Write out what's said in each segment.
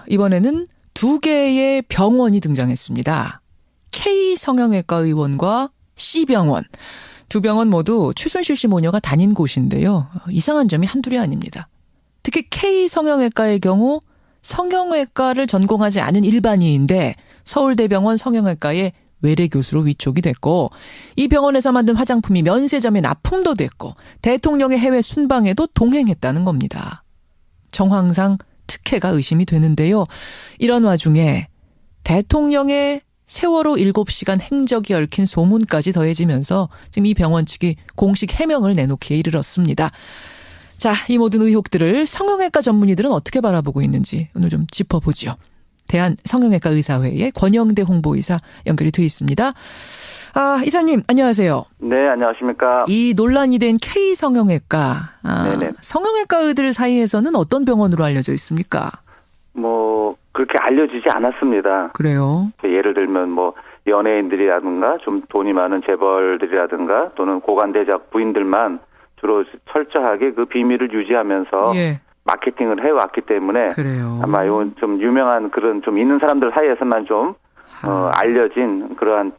이번에는 두 개의 병원이 등장했습니다. K 성형외과 의원과 C 병원. 두 병원 모두 최순실 씨 모녀가 다닌 곳인데요. 이상한 점이 한둘이 아닙니다. 특히 K 성형외과의 경우 성형외과를 전공하지 않은 일반인인데 서울대병원 성형외과의 외래 교수로 위촉이 됐고 이 병원에서 만든 화장품이 면세점에 납품도 됐고 대통령의 해외 순방에도 동행했다는 겁니다. 정황상 특혜가 의심이 되는데요. 이런 와중에 대통령의 세월호 7시간 행적이 얽힌 소문까지 더해지면서 지금 이 병원 측이 공식 해명을 내놓기에 이르렀습니다. 자, 이 모든 의혹들을 성형외과 전문의들은 어떻게 바라보고 있는지 오늘 좀 짚어보죠. 대한성형외과 의사회의 권영대 홍보이사 연결이 되어 있습니다. 이사님 안녕하세요. 네, 안녕하십니까. 이 논란이 된 K 성형외과, 네네. 성형외과의들 사이에서는 어떤 병원으로 알려져 있습니까? 그렇게 알려지지 않았습니다. 그래요? 예를 들면 연예인들이라든가 좀 돈이 많은 재벌들이라든가 또는 고관대작 부인들만 주로 철저하게 그 비밀을 유지하면서 예. 마케팅을 해왔기 때문에 그래요. 아마 이건 좀 유명한 그런 좀 있는 사람들 사이에서만 좀 알려진 그러한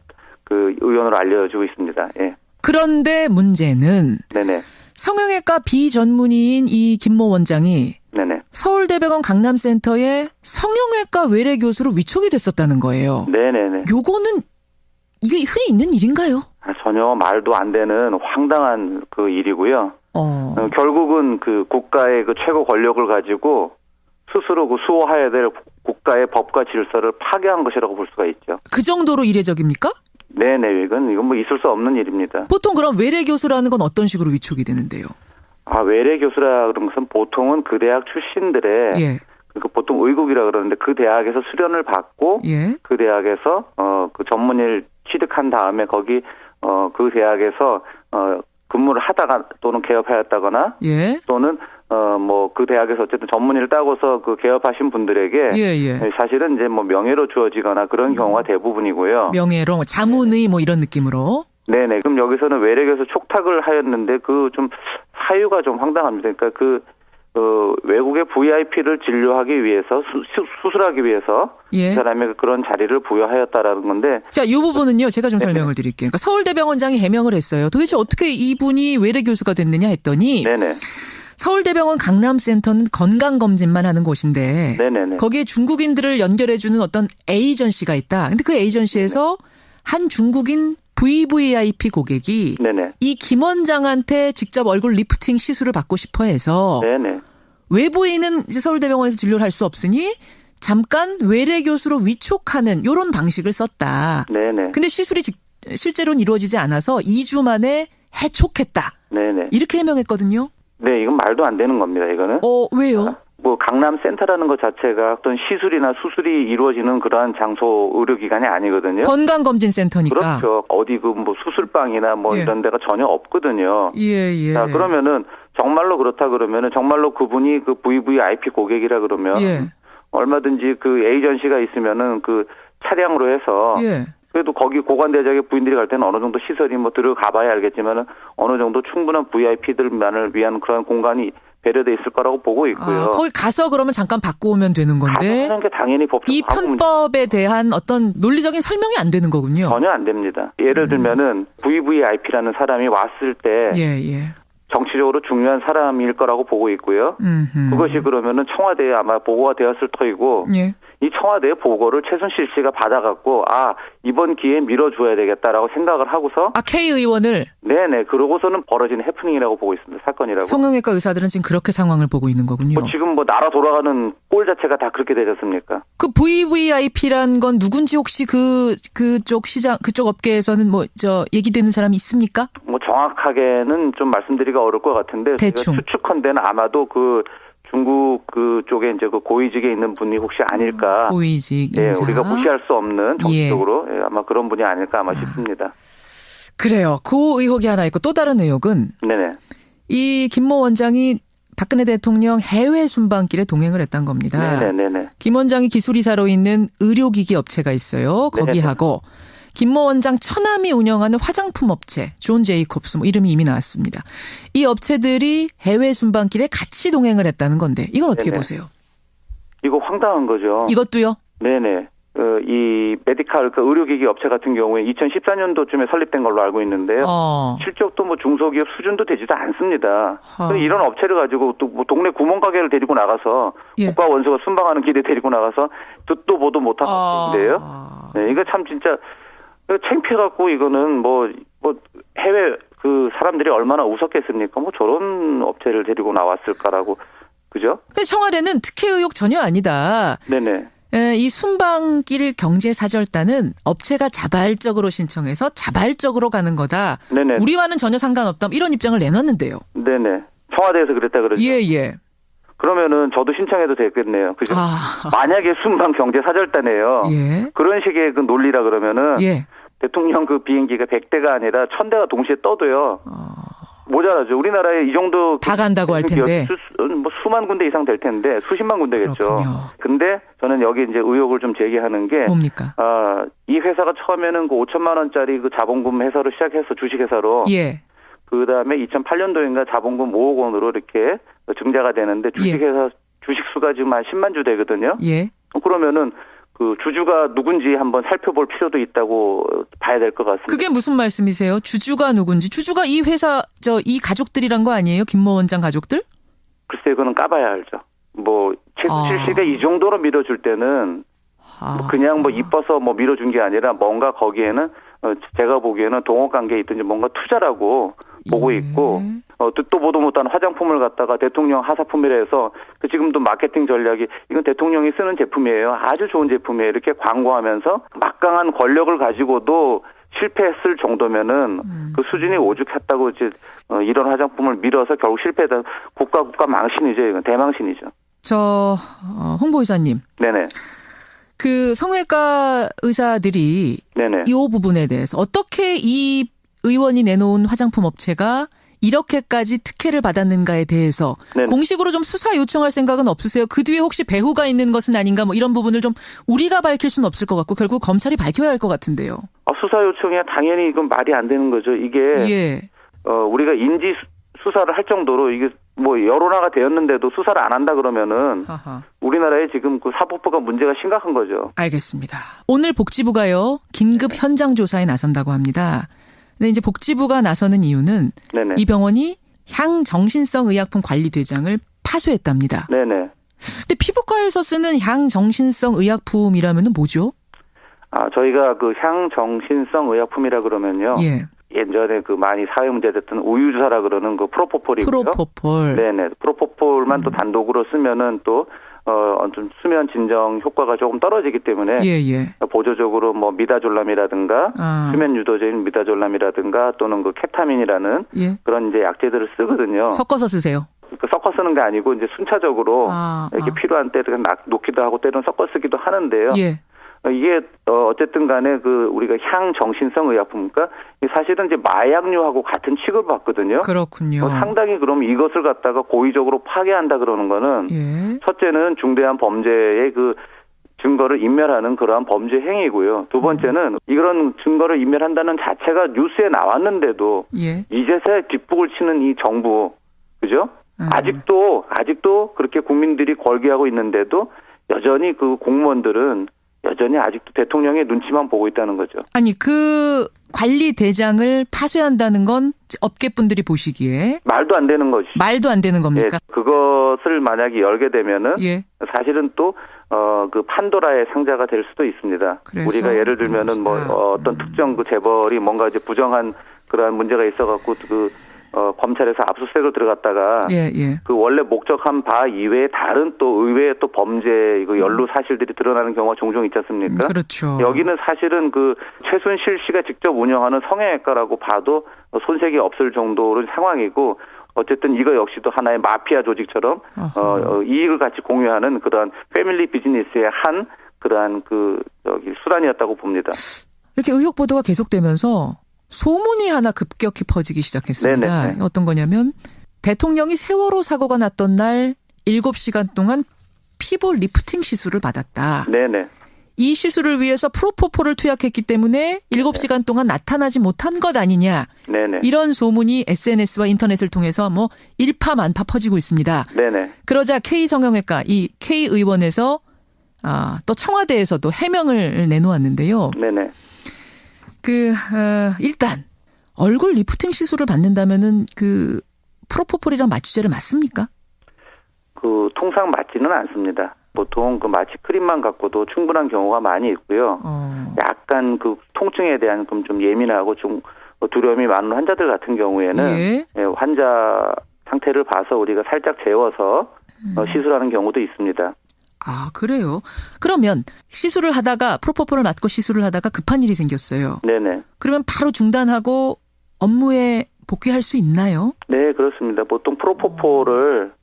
그 의원으로 알려지고 있습니다. 예. 그런데 문제는 네네. 성형외과 비전문의인 이 김모 원장이 네네. 서울대병원 강남센터에 성형외과 외래 교수로 위촉이 됐었다는 거예요. 네네네. 요거는 이게 흔히 있는 일인가요? 전혀 말도 안 되는 황당한 그 일이고요. 결국은 그 국가의 그 최고 권력을 가지고 스스로 그 수호해야 될 국가의 법과 질서를 파괴한 것이라고 볼 수가 있죠. 그 정도로 이례적입니까? 네네. 이건 있을 수 없는 일입니다. 보통 그럼 외래 교수라는 건 어떤 식으로 위촉이 되는데요? 외래 교수라 그런 것은 보통은 그 대학 출신들의 예. 보통 의국이라 그러는데 그 대학에서 수련을 받고 예. 그 대학에서 그 전문의를 취득한 다음에 거기 그 대학에서 근무를 하다가 또는 개업하였다거나 예. 또는 그 대학에서 어쨌든 전문의를 따고서 그 개업하신 분들에게 예. 사실은 이제 명예로 주어지거나 그런 경우가 대부분이고요. 명예로 자문의 이런 느낌으로. 네네. 그럼 여기서는 외래 교수 촉탁을 하였는데 그 좀 사유가 좀 황당합니다. 그러니까 외국의 VIP를 진료하기 위해서 수술하기 위해서 예. 그 사람에게 그런 자리를 부여하였다라는 건데. 자, 이 부분은요. 제가 좀 설명을 드릴게요. 그러니까 서울대병원장이 해명을 했어요. 도대체 어떻게 이분이 외래 교수가 됐느냐 했더니 네네. 서울대병원 강남센터는 건강검진만 하는 곳인데 네네네. 거기에 중국인들을 연결해주는 어떤 에이전시가 있다. 근데 그 에이전시에서 한 중국인 VVIP 고객이 네네. 이 김 원장한테 직접 얼굴 리프팅 시술을 받고 싶어 해서 네네. 외부인은 이제 서울대병원에서 진료를 할 수 없으니 잠깐 외래 교수로 위촉하는 이런 방식을 썼다. 네네. 근데 시술이 실제로는 이루어지지 않아서 2주 만에 해촉했다. 네네. 이렇게 해명했거든요. 네, 이건 말도 안 되는 겁니다, 이거는. 왜요? 강남센터라는 것 자체가 어떤 시술이나 수술이 이루어지는 그러한 장소 의료기관이 아니거든요. 건강검진센터니까. 그렇죠. 어디 수술방이나 예. 이런 데가 전혀 없거든요. 예. 자, 그러면은 정말로 그렇다 그러면은 정말로 그분이 그 VVIP 고객이라 그러면 예. 얼마든지 그 에이전시가 있으면은 그 차량으로 해서 예. 그래도 거기 고관대작의 부인들이 갈 때는 어느 정도 시설이 들어가 봐야 알겠지만은 어느 정도 충분한 VIP들만을 위한 그런 공간이 배려돼 있을 거라고 보고 있고요. 거기 가서 그러면 잠깐 받고 오면 되는 건데. 가서 하는 게 당연히 이 편법에 대한 어떤 논리적인 설명이 안 되는 거군요. 전혀 안 됩니다. 예를 들면은 VVIP라는 사람이 왔을 때 예. 정치적으로 중요한 사람일 거라고 보고 있고요. 그것이 그러면은 청와대에 아마 보고가 되었을 터이고 예. 이 청와대의 보고를 최순실 씨가 받아갖고 이번 기회에 밀어줘야 되겠다라고 생각을 하고서 K 의원을 네네 그러고서는 벌어진 해프닝이라고 보고 있습니다. 사건이라고. 성형외과 의사들은 지금 그렇게 상황을 보고 있는 거군요. 지금 나라 돌아가는 꼴 자체가 다 그렇게 되셨습니까? 그 VVIP란 건 누군지 혹시 그쪽 시장 그쪽 업계에서는 얘기되는 사람이 있습니까? 정확하게는 좀 말씀드리기가 어려울 것 같은데 대충 제가 추측컨대는 아마도 중국 그쪽에 이제 고위직에 있는 분이 혹시 아닐까. 고위직 예, 인사. 우리가 무시할 수 없는 정치적으로 아마 그런 분이 아닐까 싶습니다. 그래요. 그 의혹이 하나 있고 또 다른 의혹은 네네. 이 김모 원장이 박근혜 대통령 해외 순방길에 동행을 했던 겁니다. 네네. 김 원장이 기술이사로 있는 의료기기 업체가 있어요. 거기하고 김모 원장 처남이 운영하는 화장품 업체 존 제이콥스 이름이 이미 나왔습니다. 이 업체들이 해외 순방길에 같이 동행을 했다는 건데 이건 어떻게 보세요? 이거 황당한 거죠. 이것도요? 네네. 이 메디칼 의료기기 업체 같은 경우에 2014년도쯤에 설립된 걸로 알고 있는데요. 실적도 뭐 중소기업 수준도 되지도 않습니다. 이런 업체를 가지고 또 뭐 동네 구멍가게를 데리고 나가서 국가 원수가 순방하는 길에 데리고 나가서 듣도 보도 못한 업체인데요. 네, 이거 참 진짜 창피해갖고 이거는 뭐 해외 그 사람들이 얼마나 웃었겠습니까? 뭐 저런 업체를 데리고 나왔을까라고 그죠? 청와대는 특혜 의혹 전혀 아니다. 네네. 이 순방길 경제사절단은 업체가 자발적으로 신청해서 자발적으로 가는 거다. 네네. 우리와는 전혀 상관없다. 이런 입장을 내놨는데요. 네네. 청와대에서 그랬다 그러죠. 예. 그러면은 저도 신청해도 되겠네요. 그죠? 만약에 순방 경제사절단이에요. 예. 그런 식의 그 논리라 그러면은 대통령 그 비행기가 100대가 아니라 1000대가 동시에 떠도요. 모자라죠. 우리나라에 이 정도 다 간다고 할 텐데. 뭐 수만 군데 이상 될 텐데 수십만 군데겠죠. 그렇군요. 근데 저는 여기 이제 의혹을 좀 제기하는 게 뭡니까? 이 회사가 처음에는 그 5천만 원짜리 그 자본금 회사로 시작해서 주식회사로 그다음에 2008년도인가 자본금 5억 원으로 이렇게 증자가 되는데 주식회사 주식 수가 지금 한 10만 주 되거든요. 그러면은 그 주주가 누군지 한번 살펴볼 필요도 있다고 봐야 될 것 같습니다. 그게 무슨 말씀이세요? 주주가 누군지. 주주가 이 회사 이 가족들이란 거 아니에요? 김모 원장 가족들? 글쎄 그거는 까봐야 알죠. 뭐 최순실 씨가 이 정도로 밀어줄 때는 그냥 뭐 이뻐서 뭐 밀어준 게 아니라 뭔가 거기에는 제가 보기에는 동업관계에 있든지 뭔가 투자라고 보고 있고 듣도 보도 못한 화장품을 갖다가 대통령 하사품이라 해서 지금도 마케팅 전략이 이건 대통령이 쓰는 제품이에요. 아주 좋은 제품이에요. 이렇게 광고하면서 막강한 권력을 가지고도 실패했을 정도면은 그 수준이 오죽했다고 이제 이런 화장품을 밀어서 결국 실패다. 국가 망신이죠. 이건 대망신이죠. 홍보이사님. 네네. 그 성형외과 의사들이 이 부분에 대해서 어떻게 이 의원이 내놓은 화장품 업체가 이렇게까지 특혜를 받았는가에 대해서 공식으로 좀 수사 요청할 생각은 없으세요? 그 뒤에 혹시 배후가 있는 것은 아닌가 뭐 이런 부분을 좀 우리가 밝힐 수는 없을 것 같고 결국 검찰이 밝혀야 할 것 같은데요. 수사 요청이 당연히 이건 말이 안 되는 거죠. 이게 우리가 인지 수사를 할 정도로 이게 뭐 여론화가 되었는데도 수사를 안 한다 그러면은 우리나라에 지금 그 사법부가 문제가 심각한 거죠. 알겠습니다. 오늘 복지부가요 긴급 현장 조사에 나선다고 합니다. 근데 이제 복지부가 나서는 이유는 이 병원이 향정신성 의약품 관리대장을 파쇄했답니다. 근데 피부과에서 쓰는 향정신성 의약품이라면은 뭐죠? 저희가 그 향정신성 의약품이라 그러면요. 예전에 그 많이 사회 문제 됐던 우유주사라 그러는 그 프로포폴이고요. 프로포폴. 프로포폴만 또 단독으로 쓰면은 또 좀 수면 진정 효과가 조금 떨어지기 때문에 보조적으로 뭐 미다졸람이라든가 수면 유도제인 미다졸람이라든가 또는 그 케타민이라는 그런 이제 약제들을 쓰거든요. 섞어서 쓰세요. 섞어 쓰는 게 아니고 이제 순차적으로 이렇게 필요한 때 놓기도 하고 때로는 섞어 쓰기도 하는데요. 이게 어쨌든 간에 그 우리가 향정신성 의약품, 그러니까 사실은 이제 마약류하고 같은 취급을 받거든요. 그렇군요. 상당히 그럼 이것을 갖다가 고의적으로 파괴한다 그러는 거는 첫째는 중대한 범죄의 그 증거를 인멸하는 그러한 범죄 행위고요. 두 번째는 이런 증거를 인멸한다는 자체가 뉴스에 나왔는데도 이제서야 뒷북을 치는 이 정부, 그죠? 아직도 그렇게 국민들이 걸기하고 있는데도 여전히 그 공무원들은 여전히 아직도 대통령의 눈치만 보고 있다는 거죠. 아니 그 관리대장을 파쇄한다는 건 업계분들이 보시기에 말도 안 되는 것이. 말도 안 되는 겁니까? 그것을 만약에 열게 되면은 사실은 또 그 판도라의 상자가 될 수도 있습니다. 우리가 예를 들면은 뭐 어떤 특정 그 재벌이 뭔가 이제 부정한 그러한 문제가 있어갖고 검찰에서 압수수색을 들어갔다가 그 원래 목적한 바 이외에 다른 또 의외의 또 범죄 이거 연루 사실들이 드러나는 경우가 종종 있지 않습니까? 그렇죠. 여기는 사실은 그 최순실 씨가 직접 운영하는 성형외과라고 봐도 손색이 없을 정도로 상황이고 어쨌든 이거 역시도 하나의 마피아 조직처럼 이익을 같이 공유하는 그러한 패밀리 비즈니스의 한 그러한 수단이었다고 봅니다. 이렇게 의혹 보도가 계속되면서 소문이 하나 급격히 퍼지기 시작했습니다. 어떤 거냐면 대통령이 세월호 사고가 났던 날 7시간 동안 피부 리프팅 시술을 받았다. 이 시술을 위해서 프로포폴을 투약했기 때문에 7시간 동안 나타나지 못한 것 아니냐. 네네. 이런 소문이 SNS와 인터넷을 통해서 뭐 일파만파 퍼지고 있습니다. 네네. 그러자 K 성형외과 이 K 의원에서 또 청와대에서도 해명을 내놓았는데요. 네네. 일단 얼굴 리프팅 시술을 받는다면은 프로포폴이랑 마취제를 맞습니까? 통상 맞지는 않습니다. 보통 마취 크림만 갖고도 충분한 경우가 많이 있고요. 약간 통증에 대한 좀 예민하고 좀 두려움이 많은 환자들 같은 경우에는 예. 환자 상태를 봐서 우리가 살짝 재워서 시술하는 경우도 있습니다. 아, 그래요? 그러면 시술을 하다가 프로포폴을 맞고 시술을 하다가 급한 일이 생겼어요. 네네. 그러면 바로 중단하고 업무에 복귀할 수 있나요? 네, 그렇습니다. 보통 프로포폴을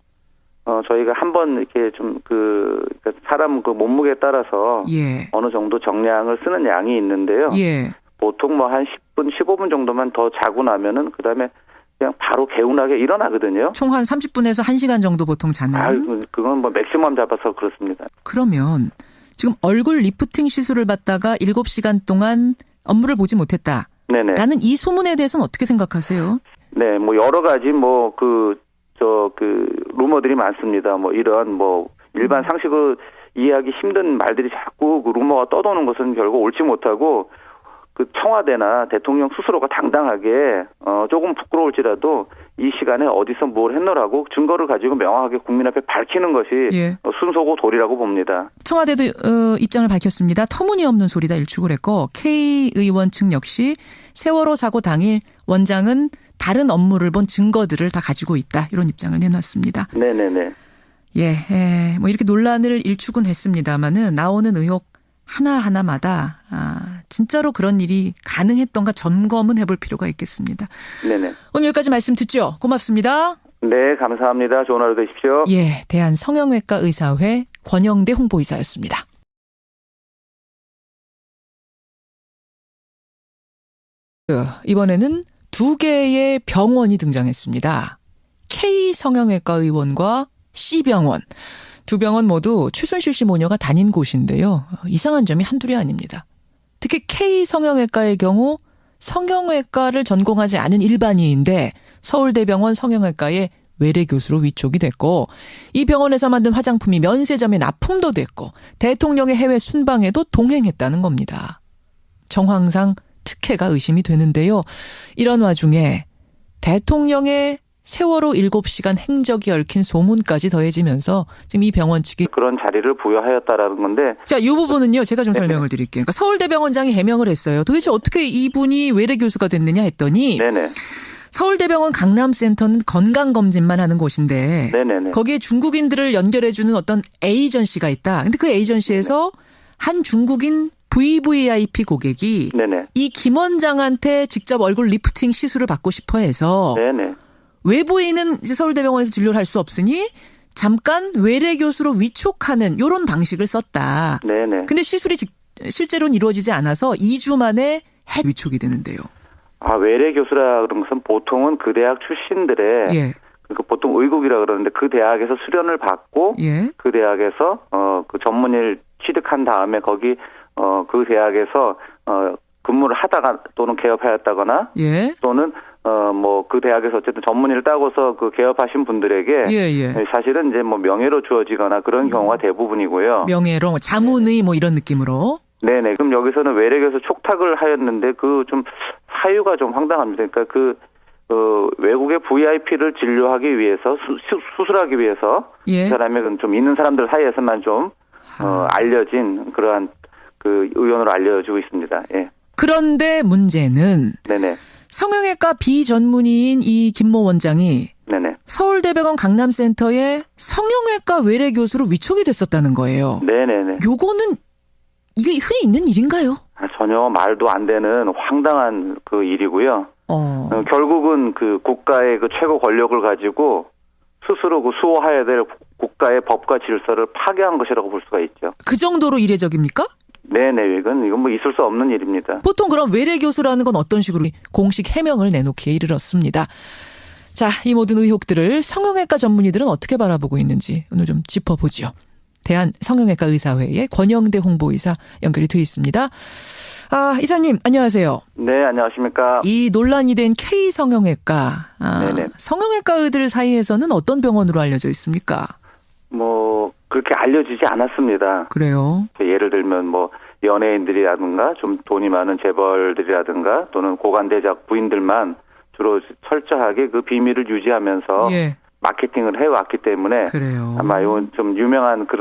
저희가 한번 이렇게 사람 몸무게에 따라서 예. 어느 정도 정량을 쓰는 양이 있는데요. 예. 보통 한 10분, 15분 정도만 더 자고 나면은 그다음에 그냥 바로 개운하게 일어나거든요. 총 한 30분에서 1시간 정도 보통 자는? 그건 맥시멈 잡아서 그렇습니다. 그러면 지금 얼굴 리프팅 시술을 받다가 7시간 동안 업무를 보지 못했다. 네네. 라는 이 소문에 대해서는 어떻게 생각하세요? 네, 여러 가지 루머들이 많습니다. 이런 일반 상식으로 이해하기 힘든 말들이 자꾸 루머가 떠도는 것은 결국 옳지 못하고 청와대나 대통령 스스로가 당당하게 조금 부끄러울지라도 이 시간에 어디서 뭘 했노라고 증거를 가지고 명확하게 국민 앞에 밝히는 것이 예. 순서고 도리라고 봅니다. 청와대도 입장을 밝혔습니다. 터무니없는 소리다 일축을 했고 K 의원 측 역시 세월호 사고 당일 원장은 다른 업무를 본 증거들을 다 가지고 있다. 이런 입장을 내놨습니다. 네네네. 예, 이렇게 논란을 일축은 했습니다마는 나오는 의혹 하나하나마다 진짜로 그런 일이 가능했던가 점검은 해볼 필요가 있겠습니다. 네네. 오늘 여기까지 말씀 듣죠. 고맙습니다. 네, 감사합니다. 좋은 하루 되십시오. 예, 대한성형외과 의사회 권영대 홍보이사였습니다. 이번에는 2개의 병원이 등장했습니다. K 성형외과 의원과 C 병원. 두 병원 모두 최순실 씨 모녀가 다닌 곳인데요. 이상한 점이 한둘이 아닙니다. 특히 K 성형외과의 경우 성형외과를 전공하지 않은 일반인인데 서울대병원 성형외과의 외래 교수로 위촉이 됐고 이 병원에서 만든 화장품이 면세점에 납품도 됐고 대통령의 해외 순방에도 동행했다는 겁니다. 정황상 특혜가 의심이 되는데요. 이런 와중에 대통령의 세월호 7시간 행적이 얽힌 소문까지 더해지면서 지금 이 병원 측이 그런 자리를 부여하였다라는 건데. 자, 이 부분은요. 제가 좀 설명을 드릴게요. 그러니까 서울대병원장이 해명을 했어요. 도대체 어떻게 이분이 외래 교수가 됐느냐 했더니 네네. 서울대병원 강남센터는 건강검진만 하는 곳인데 네네네. 거기에 중국인들을 연결해주는 어떤 에이전시가 있다. 근데 그 에이전시에서 한 중국인 VVIP 고객이 네네. 이 김 원장한테 직접 얼굴 리프팅 시술을 받고 싶어 해서 네네. 외부인은 이제 서울대병원에서 진료를 할 수 없으니 잠깐 외래 교수로 위촉하는 이런 방식을 썼다. 네네. 근데 시술이 실제로는 이루어지지 않아서 2주 만에 위촉이 되는데요. 외래 교수라 그런 것은 보통은 그 대학 출신들의 예. 보통 의국이라 그러는데 그 대학에서 수련을 받고 예. 그 대학에서 그 전문의를 취득한 다음에 거기 그 대학에서 근무를 하다가 또는 개업하였다거나 예. 또는 그 대학에서 어쨌든 전문의를 따고서 그 개업하신 분들에게 예. 사실은 이제 명예로 주어지거나 그런 경우가 대부분이고요. 명예로 자문의 이런 느낌으로. 네네. 그럼 여기서는 외래교수 촉탁을 하였는데 좀 사유가 좀 황당합니다. 그러니까 외국의 VIP를 진료하기 위해서 수술하기 위해서 예. 그 사람의 좀 있는 사람들 사이에서만 좀 알려진 그러한 의원으로 알려지고 있습니다. 예. 그런데 문제는 네네. 성형외과 비전문의인 이 김모 원장이 네네. 서울대병원 강남센터에 성형외과 외래 교수로 위촉이 됐었다는 거예요. 네네네. 요거는 이게 흔히 있는 일인가요? 전혀 말도 안 되는 황당한 일이고요. 결국은 국가의 최고 권력을 가지고 스스로 수호해야 될 국가의 법과 질서를 파괴한 것이라고 볼 수가 있죠. 그 정도로 이례적입니까? 네네. 이건 있을 수 없는 일입니다. 보통 그럼 외래 교수라는 건 어떤 식으로 공식 해명을 내놓기에 이르렀습니다. 자, 이 모든 의혹들을 성형외과 전문의들은 어떻게 바라보고 있는지 오늘 좀 짚어보죠. 대한성형외과 의사회의 권영대 홍보이사 연결이 돼 있습니다. 이사님 안녕하세요. 네, 안녕하십니까. 이 논란이 된 K성형외과, 네네. 성형외과의들 사이에서는 어떤 병원으로 알려져 있습니까? 그렇게 알려지지 않았습니다. 그래요? 예를 들면 연예인들이라든가 좀 돈이 많은 재벌들이라든가 또는 고관대작 부인들만 주로 철저하게 그 비밀을 유지하면서 예. 마케팅을 해왔기 때문에 그래요. 아마 이건 좀 유명한 그런